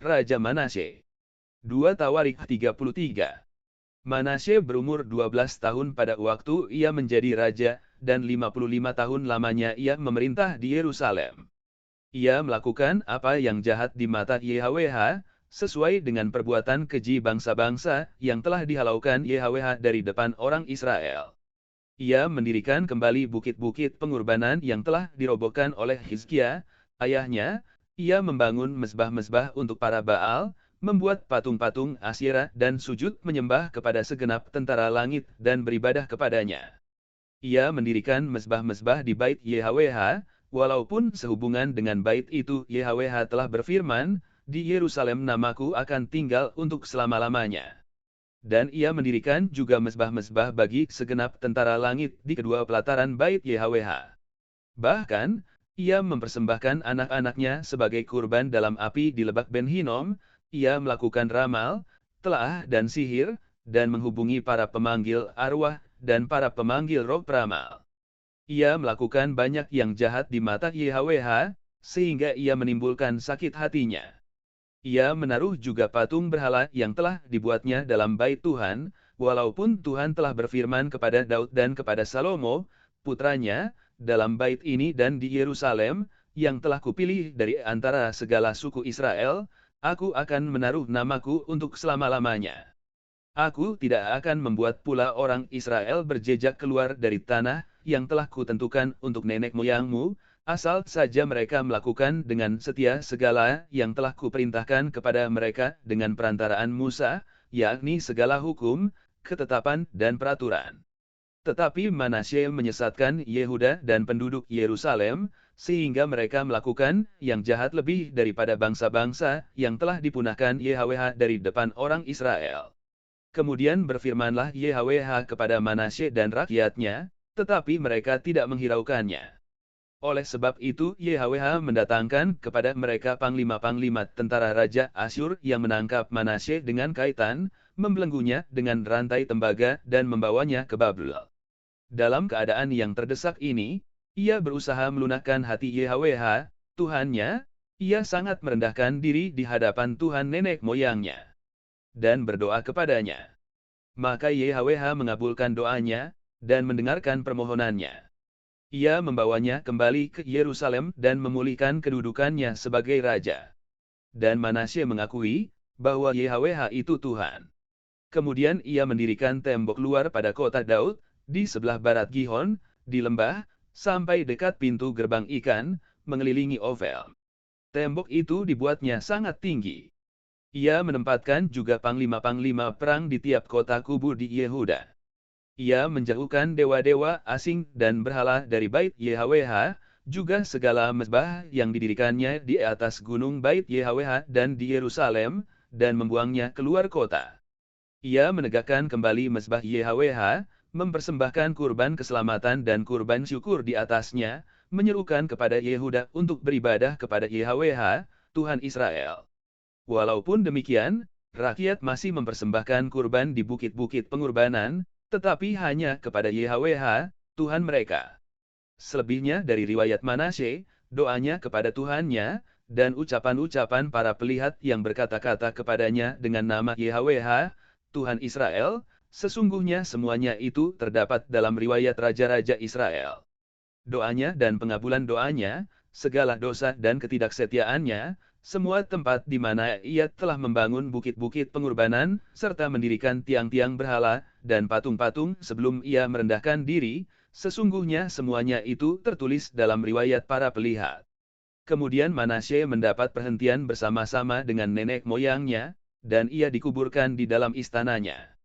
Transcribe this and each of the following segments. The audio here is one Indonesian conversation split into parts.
Raja Manasye. 2 Tawarikh 33. Manasye berumur 12 tahun pada waktu ia menjadi raja, dan 55 tahun lamanya ia memerintah di Yerusalem. Ia melakukan apa yang jahat di mata YHWH, sesuai dengan perbuatan keji bangsa-bangsa yang telah dihalaukan YHWH dari depan orang Israel. Ia mendirikan kembali bukit-bukit pengorbanan yang telah dirobohkan oleh Hizkia, ayahnya. Ia membangun mezbah-mezbah untuk para Baal, membuat patung-patung Asyera dan sujud menyembah kepada segenap tentara langit dan beribadah kepadanya. Ia mendirikan mezbah-mezbah di bait YHWH, walaupun sehubungan dengan bait itu YHWH telah berfirman, di Yerusalem namaku akan tinggal untuk selama-lamanya. Dan ia mendirikan juga mezbah-mezbah bagi segenap tentara langit di kedua pelataran bait YHWH. Bahkan, ia mempersembahkan anak-anaknya sebagai kurban dalam api di Lebak Ben Hinnom. Ia melakukan ramal, telaah dan sihir, dan menghubungi para pemanggil arwah dan para pemanggil roh peramal. Ia melakukan banyak yang jahat di mata YHWH, sehingga ia menimbulkan sakit hatinya. Ia menaruh juga patung berhala yang telah dibuatnya dalam bait Tuhan, walaupun Tuhan telah berfirman kepada Daud dan kepada Salomo, putranya, dalam bait ini dan di Yerusalem, yang telah kupilih dari antara segala suku Israel, aku akan menaruh namaku untuk selama-lamanya. Aku tidak akan membuat pula orang Israel berjejak keluar dari tanah yang telah kutentukan untuk nenek moyangmu, asal saja mereka melakukan dengan setia segala yang telah kuperintahkan kepada mereka dengan perantaraan Musa, yakni segala hukum, ketetapan dan peraturan. Tetapi Manasye menyesatkan Yehuda dan penduduk Yerusalem, sehingga mereka melakukan yang jahat lebih daripada bangsa-bangsa yang telah dipunahkan YHWH dari depan orang Israel. Kemudian berfirmanlah YHWH kepada Manasye dan rakyatnya, tetapi mereka tidak menghiraukannya. Oleh sebab itu YHWH mendatangkan kepada mereka panglima-panglima tentara Raja Asyur yang menangkap Manasye dengan kaitan, membelenggunya dengan rantai tembaga dan membawanya ke Babel. Dalam keadaan yang terdesak ini, ia berusaha melunakkan hati YHWH, Tuhannya. Ia sangat merendahkan diri di hadapan Tuhan nenek moyangnya, dan berdoa kepadanya. Maka YHWH mengabulkan doanya, dan mendengarkan permohonannya. Ia membawanya kembali ke Yerusalem dan memulihkan kedudukannya sebagai raja. Dan Manasye mengakui bahwa YHWH itu Tuhan. Kemudian ia mendirikan tembok luar pada kota Daud, di sebelah barat Gihon, di lembah, sampai dekat pintu gerbang ikan, mengelilingi Ovel. Tembok itu dibuatnya sangat tinggi. Ia menempatkan juga panglima-panglima perang di tiap kota kubu di Yehuda. Ia menjauhkan dewa-dewa asing dan berhala dari bait YHWH, juga segala mezbah yang didirikannya di atas gunung bait YHWH dan di Yerusalem, dan membuangnya keluar kota. Ia menegakkan kembali mezbah YHWH, mempersembahkan kurban keselamatan dan kurban syukur di atasnya, menyerukan kepada Yehuda untuk beribadah kepada YHWH, Tuhan Israel. Walaupun demikian, rakyat masih mempersembahkan kurban di bukit-bukit pengorbanan, tetapi hanya kepada YHWH, Tuhan mereka. Selebihnya dari riwayat Manasye, doanya kepada Tuhannya, dan ucapan-ucapan para pelihat yang berkata-kata kepadanya dengan nama YHWH, Tuhan Israel, sesungguhnya semuanya itu terdapat dalam riwayat raja-raja Israel. Doanya dan pengabulan doanya, segala dosa dan ketidaksetiaannya, semua tempat di mana ia telah membangun bukit-bukit pengorbanan, serta mendirikan tiang-tiang berhala, dan patung-patung sebelum ia merendahkan diri, sesungguhnya semuanya itu tertulis dalam riwayat para pelihat. Kemudian Manasye mendapat perhentian bersama-sama dengan nenek moyangnya, dan ia dikuburkan di dalam istananya.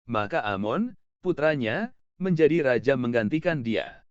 Maka Amon, putranya, menjadi raja menggantikan dia.